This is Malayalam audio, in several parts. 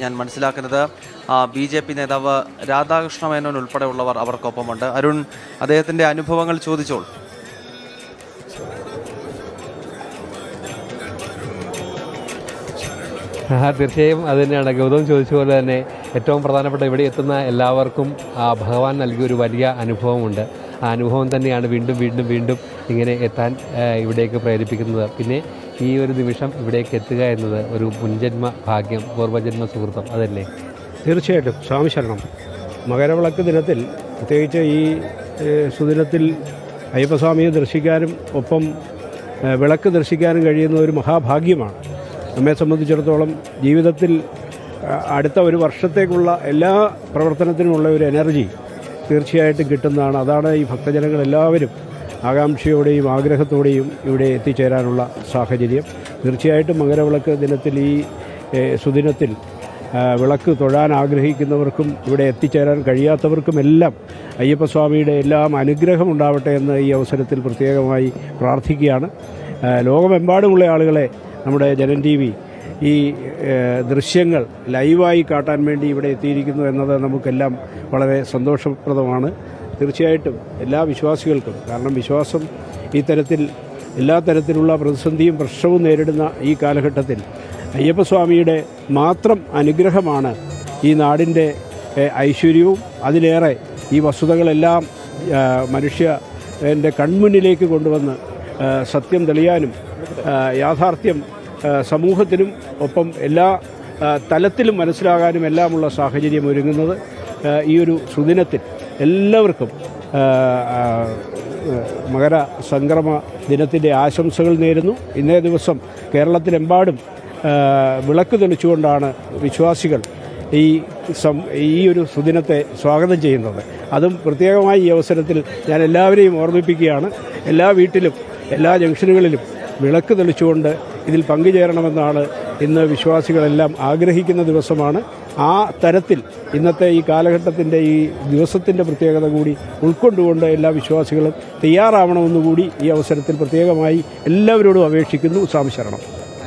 ഞാൻ മനസ്സിലാക്കുന്നത് BJP നേതാവ് രാധാകൃഷ്ണ മേനോൻ ഉൾപ്പെടെയുള്ളവർ അവർക്കൊപ്പമുണ്ട്. അരുൺ, അദ്ദേഹത്തിൻ്റെ അനുഭവങ്ങൾ ചോദിച്ചോളൂ. തീർച്ചയായും അത് തന്നെയാണ് ഗൗതം ചോദിച്ച പോലെ തന്നെ ഏറ്റവും പ്രധാനപ്പെട്ട ഇവിടെ എത്തുന്ന എല്ലാവർക്കും ഭഗവാൻ നൽകിയൊരു വലിയ അനുഭവമുണ്ട്. ആ അനുഭവം തന്നെയാണ് വീണ്ടും വീണ്ടും വീണ്ടും ഇങ്ങനെ എത്താൻ ഇവിടേക്ക് പ്രേരിപ്പിക്കുന്നത്. പിന്നെ ഈ ഒരു നിമിഷം ഇവിടേക്ക് എത്തുക എന്നത് ഒരു മുൻജന്മ ഭാഗ്യം, പൂർവ്വജന്മ സുഹൃത്തം അതല്ലേ? തീർച്ചയായിട്ടും സ്വാമി ശരണം. മകരവിളക്ക് ദിനത്തിൽ, പ്രത്യേകിച്ച് ഈ സുദിനത്തിൽ അയ്യപ്പസ്വാമിയെ ദർശിക്കാനും ഒപ്പം വിളക്ക് ദർശിക്കാനും കഴിയുന്ന ഒരു മഹാഭാഗ്യമാണ്. നമ്മെ സംബന്ധിച്ചിടത്തോളം ജീവിതത്തിൽ അടുത്ത ഒരു വർഷത്തേക്കുള്ള എല്ലാ പ്രവർത്തനത്തിനുമുള്ള ഒരു എനർജി തീർച്ചയായിട്ടും കിട്ടുന്നതാണ്. അതാണ് ഈ ഭക്തജനങ്ങളെല്ലാവരും ആകാംക്ഷയോടെയും ആഗ്രഹത്തോടെയും ഇവിടെ എത്തിച്ചേരാനുള്ള സാഹചര്യം. തീർച്ചയായിട്ടും മകരവിളക്ക് ദിനത്തിൽ, ഈ സുദിനത്തിൽ വിളക്ക് തൊഴാൻ ആഗ്രഹിക്കുന്നവർക്കും ഇവിടെ എത്തിച്ചേരാൻ കഴിയാത്തവർക്കുമെല്ലാം അയ്യപ്പസ്വാമിയുടെ എല്ലാം അനുഗ്രഹം ഉണ്ടാവട്ടെ എന്ന് ഈ അവസരത്തിൽ പ്രത്യേകമായി പ്രാർത്ഥിക്കുകയാണ്. ലോകമെമ്പാടുമുള്ള ആളുകളെ നമ്മുടെ ജനൻ TV ഈ ദൃശ്യങ്ങൾ ലൈവായി കാട്ടാൻ വേണ്ടി ഇവിടെ എത്തിയിരിക്കുന്നു എന്നത് നമുക്കെല്ലാം വളരെ സന്തോഷപ്രദമാണ്. തീർച്ചയായിട്ടും എല്ലാ വിശ്വാസികൾക്കും, കാരണം വിശ്വാസം ഈ തരത്തിൽ എല്ലാ തരത്തിലുള്ള പ്രതിസന്ധിയും പ്രശ്നവും നേരിടുന്ന ഈ കാലഘട്ടത്തിൽ അയ്യപ്പസ്വാമിയുടെ മാത്രം അനുഗ്രഹമാണ് ഈ നാടിൻ്റെ ഐശ്വര്യവും. അതിലേറെ ഈ വസ്തുതകളെല്ലാം മനുഷ്യൻ്റെ കൺമുന്നിലേക്ക് കൊണ്ടുവന്ന് സത്യം തെളിയാനും യാഥാർത്ഥ്യം സമൂഹത്തിനും ഒപ്പം എല്ലാ തലത്തിലും മനസ്സിലാകാനും എല്ലാമുള്ള സാഹചര്യം ഒരുങ്ങുന്നത് ഈ ഒരു സുദിനത്തിൽ എല്ലാവർക്കും മകര സംക്രമ ദിനത്തിൻ്റെ ആശംസകൾ നേരുന്നു. ഇന്നേ ദിവസം കേരളത്തിലെമ്പാടും വിളക്ക് തെളിച്ചുകൊണ്ടാണ് വിശ്വാസികൾ ഈ ഒരു സുദിനത്തെ സ്വാഗതം ചെയ്യുന്നത്. അതും പ്രത്യേകമായി ഈ അവസരത്തിൽ ഞാൻ എല്ലാവരെയും ഓർമ്മിപ്പിക്കുകയാണ്. എല്ലാ വീട്ടിലും എല്ലാ ജംഗ്ഷനുകളിലും വിളക്ക് തെളിച്ചുകൊണ്ട് ഇതിൽ പങ്കുചേരണമെന്നാണ് ഇന്ന് വിശ്വാസികളെല്ലാം ആഗ്രഹിക്കുന്ന ദിവസമാണ്. ആ തരത്തിൽ ഇന്നത്തെ ഈ കാലഘട്ടത്തിൻ്റെ ഈ ദിവസത്തിൻ്റെ പ്രത്യേകത കൂടി ഉൾക്കൊണ്ടുകൊണ്ട് എല്ലാ വിശ്വാസികളും തയ്യാറാവണമെന്നുകൂടി ഈ അവസരത്തിൽ പ്രത്യേകമായി എല്ലാവരോടും അപേക്ഷിക്കുന്നു. സ്വാമി ശരണം.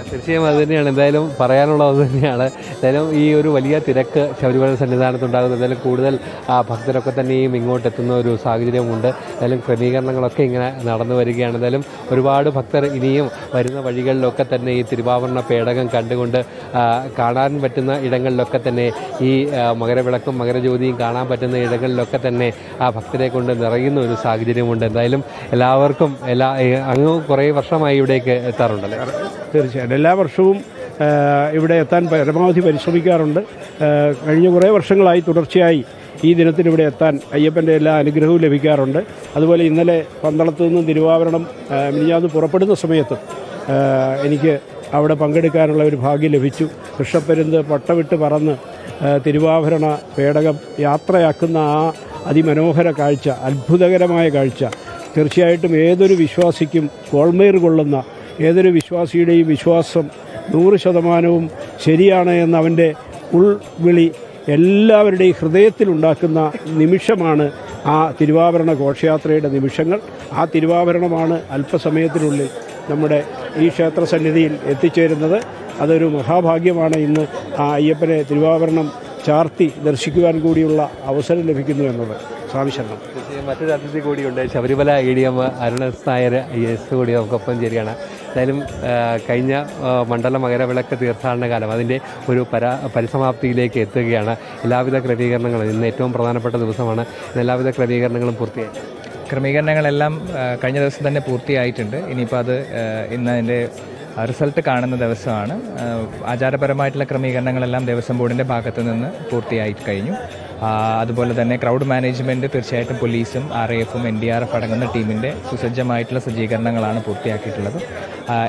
തീർച്ചയായും അത് തന്നെയാണ് എന്തായാലും പറയാനുള്ളത് തന്നെയാണ്. എന്തായാലും ഈ ഒരു വലിയ തിരക്ക് ശബരിമല സന്നിധാനത്തുണ്ടാകുന്നത്, എന്തായാലും കൂടുതൽ ഭക്തരൊക്കെ തന്നെയും ഇങ്ങോട്ട് എത്തുന്ന ഒരു സാഹചര്യമുണ്ട്. എന്തായാലും ക്രമീകരണങ്ങളൊക്കെ ഇങ്ങനെ നടന്നു വരികയാണ്. എന്തായാലും ഒരുപാട് ഭക്തർ ഇനിയും വരുന്ന വഴികളിലൊക്കെ തന്നെ ഈ തിരുവാഭരണ പേടകം കണ്ടുകൊണ്ട് കാണാൻ പറ്റുന്ന ഇടങ്ങളിലൊക്കെ തന്നെ ഈ മകരവിളക്കും മകരജ്യോതിയും കാണാൻ പറ്റുന്ന ഇടങ്ങളിലൊക്കെ തന്നെ ആ ഭക്തരെ കൊണ്ട് നിറയുന്ന ഒരു സാഹചര്യമുണ്ട്. എന്തായാലും എല്ലാവർക്കും അങ്ങ് കുറേ വർഷമായി ഇവിടേക്ക് എത്താറുണ്ടല്ലേ? തീർച്ചയായിട്ടും എല്ലാ വർഷവും ഇവിടെ എത്താൻ പരമാവധി പരിശ്രമിക്കാറുണ്ട്. കഴിഞ്ഞ കുറേ വർഷങ്ങളായി തുടർച്ചയായി ഈ ദിനത്തിനിവിടെ എത്താൻ അയ്യപ്പൻ്റെ എല്ലാ അനുഗ്രഹവും ലഭിക്കാറുണ്ട്. അതുപോലെ ഇന്നലെ പന്തളത്തു നിന്നും തിരുവാഭരണം മിനിഞ്ഞാന്ന് പുറപ്പെടുന്ന സമയത്തും എനിക്ക് അവിടെ പങ്കെടുക്കാനുള്ള ഒരു ഭാഗ്യം ലഭിച്ചു. കൃഷ്ണപ്പരുന്ത് പട്ടവിട്ട് പറന്ന് തിരുവാഭരണ പേടകം യാത്രയാക്കുന്ന ആ അതിമനോഹര കാഴ്ച, അത്ഭുതകരമായ കാഴ്ച തീർച്ചയായിട്ടും ഏതൊരു വിശ്വാസിക്കും കോൾമേർ കൊള്ളുന്ന, ഏതൊരു വിശ്വാസിയുടെയും വിശ്വാസം 100% ശരിയാണ് എന്ന അവൻ്റെ ഉൾവിളി എല്ലാവരുടെയും ഹൃദയത്തിലുണ്ടാക്കുന്ന നിമിഷമാണ് ആ തിരുവാഭരണ ഘോഷയാത്രയുടെ നിമിഷങ്ങൾ. ആ തിരുവാഭരണമാണ് അല്പസമയത്തിനുള്ളിൽ നമ്മുടെ ഈ ക്ഷേത്രസന്നിധിയിൽ എത്തിച്ചേരുന്നത്. അതൊരു മഹാഭാഗ്യമാണ്. ഇന്ന് ആ അയ്യപ്പനെ തിരുവാഭരണം ചാർത്തി ദർശിക്കുവാൻ കൂടിയുള്ള അവസരം ലഭിക്കുന്നു എന്നത്. സ്വാമി ശരണം. മറ്റൊരു അതിഥി കൂടിയുണ്ട്, ശബരിമല ADM അരുണസ് നായർ IAS കൂടി നമുക്കൊപ്പം ചേരുകയാണ്. എന്തായാലും കഴിഞ്ഞ മണ്ഡല മകരവിളക്ക് തീർത്ഥാടന കാലം അതിൻ്റെ ഒരു പരിസമാപ്തിയിലേക്ക് എത്തുകയാണ്. എല്ലാവിധ ക്രമീകരണങ്ങളും ഇന്ന് ഏറ്റവും പ്രധാനപ്പെട്ട ദിവസമാണ്. എല്ലാവിധ ക്രമീകരണങ്ങളും പൂർത്തിയായി. ക്രമീകരണങ്ങളെല്ലാം കഴിഞ്ഞ ദിവസം തന്നെ പൂർത്തിയായിട്ടുണ്ട്. ഇനിയിപ്പോൾ അത് ഇന്ന് അതിൻ്റെ റിസൾട്ട് കാണുന്ന ദിവസമാണ്. ആചാരപരമായിട്ടുള്ള ക്രമീകരണങ്ങളെല്ലാം ദേവസ്വം ബോർഡിൻ്റെ ഭാഗത്തു നിന്ന് പൂർത്തിയായി കഴിഞ്ഞു. അതുപോലെ തന്നെ ക്രൗഡ് മാനേജ്മെൻറ്റ് തീർച്ചയായിട്ടും പോലീസും RAFും NDRF അടങ്ങുന്ന ടീമിൻ്റെ സുസജ്ജമായിട്ടുള്ള സജ്ജീകരണങ്ങളാണ് പൂർത്തിയാക്കിയിട്ടുള്ളത്.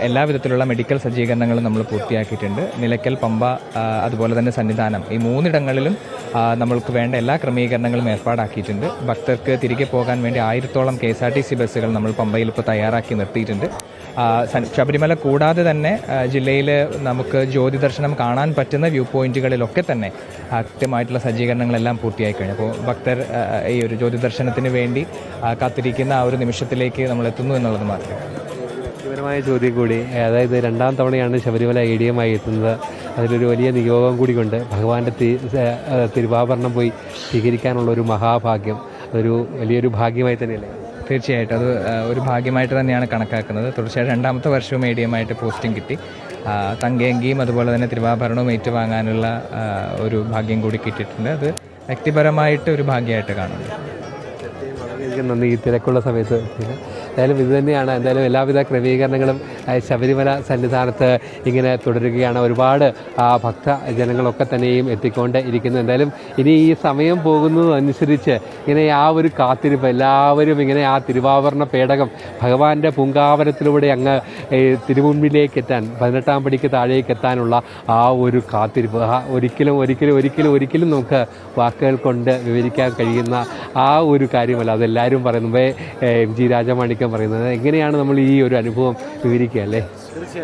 എല്ലാവിധത്തിലുള്ള മെഡിക്കൽ സജ്ജീകരണങ്ങളും നമ്മൾ പൂർത്തിയാക്കിയിട്ടുണ്ട്. നിലയ്ക്കൽ, പമ്പ, അതുപോലെ തന്നെ സന്നിധാനം, ഈ 3 ഇടങ്ങളിലും നമ്മൾക്ക് വേണ്ട എല്ലാ ക്രമീകരണങ്ങളും ഏർപ്പാടാക്കിയിട്ടുണ്ട്. ഭക്തർക്ക് തിരികെ പോകാൻ വേണ്ടി 1000-ഓളം KSRTC ബസ്സുകൾ നമ്മൾ പമ്പയിൽ ഇപ്പോൾ തയ്യാറാക്കി നിർത്തിയിട്ടുണ്ട്. ശബരിമല കൂടാതെ തന്നെ ജില്ലയിൽ നമുക്ക് ജ്യോതി ദർശനം കാണാൻ പറ്റുന്ന വ്യൂ പോയിന്റുകളിലൊക്കെ തന്നെ കൃത്യമായിട്ടുള്ള സജ്ജീകരണങ്ങളെല്ലാം പൂർത്തിയായി കഴിഞ്ഞു. അപ്പോൾ ഭക്തർ ഈ ഒരു ജ്യോതി ദർശനത്തിന് വേണ്ടി കാത്തിരിക്കുന്ന ആ ഒരു നിമിഷത്തിലേക്ക് നമ്മൾ എത്തുന്നു എന്നുള്ളത് മാത്രമേ. വ്യക്തിപരമായ ചോദ്യം കൂടി, അതായത് 2ാം തവണയാണ് ശബരിമല ADM എത്തുന്നത്. അതിലൊരു വലിയ നിയോഗം കൂടി കൊണ്ട് ഭഗവാന്റെ തിരുവാഭരണം പോയി സ്വീകരിക്കാനുള്ള ഒരു മഹാഭാഗ്യം, അതൊരു വലിയൊരു ഭാഗ്യമായി തന്നെയല്ലേ? തീർച്ചയായിട്ടും അത് ഒരു ഭാഗ്യമായിട്ട് തന്നെയാണ് കണക്കാക്കുന്നത്. തുടർച്ചയായിട്ട് 2ാമത്തെ വർഷവും മീഡിയമായിട്ട് പോസ്റ്റിംഗ് കിട്ടി. തങ്കയങ്കിയും അതുപോലെ തന്നെ തിരുവാഭരണവും ഏറ്റുവാങ്ങാനുള്ള ഒരു ഭാഗ്യം കൂടി കിട്ടിയിട്ടുണ്ട്. അത് വ്യക്തിപരമായിട്ട് ഒരു ഭാഗ്യമായിട്ട് കാണുന്നു. വളരെയധികം നന്ദി ഈ തിരക്കുള്ള സമയത്ത്. എന്തായാലും ഇത് തന്നെയാണ്, എന്തായാലും എല്ലാവിധ ക്രമീകരണങ്ങളും ശബരിമല സന്നിധാനത്ത് ഇങ്ങനെ തുടരുകയാണ്. ഒരുപാട് ഭക്തജനങ്ങളൊക്കെ തന്നെയും എത്തിക്കൊണ്ട് ഇരിക്കുന്നു. എന്തായാലും ഇനി ഈ സമയം പോകുന്നതനുസരിച്ച് ഇങ്ങനെ ആ ഒരു കാത്തിരിപ്പ്, എല്ലാവരും ഇങ്ങനെ ആ തിരുവാഭരണ പേടകം ഭഗവാന്റെ പൂങ്കാവനത്തിലൂടെ അങ്ങ് തിരുമുൻപിലേക്ക് എത്താൻ, 18ാം പടിക്ക് താഴേക്ക് എത്താനുള്ള ആ ഒരു കാത്തിരിപ്പ് ഒരിക്കലും നമുക്ക് വാക്കുകൾ കൊണ്ട് വിവരിക്കാൻ കഴിയുന്ന ആ ഒരു കാര്യമല്ല. അതെല്ലാവരും പറയുന്നു. എം ജി രാജമാണിക്യം പറയുന്നത് എങ്ങനെയാണ് നമ്മൾ ഈ ഒരു അനുഭവം വിവരിക്കുക അല്ലേ?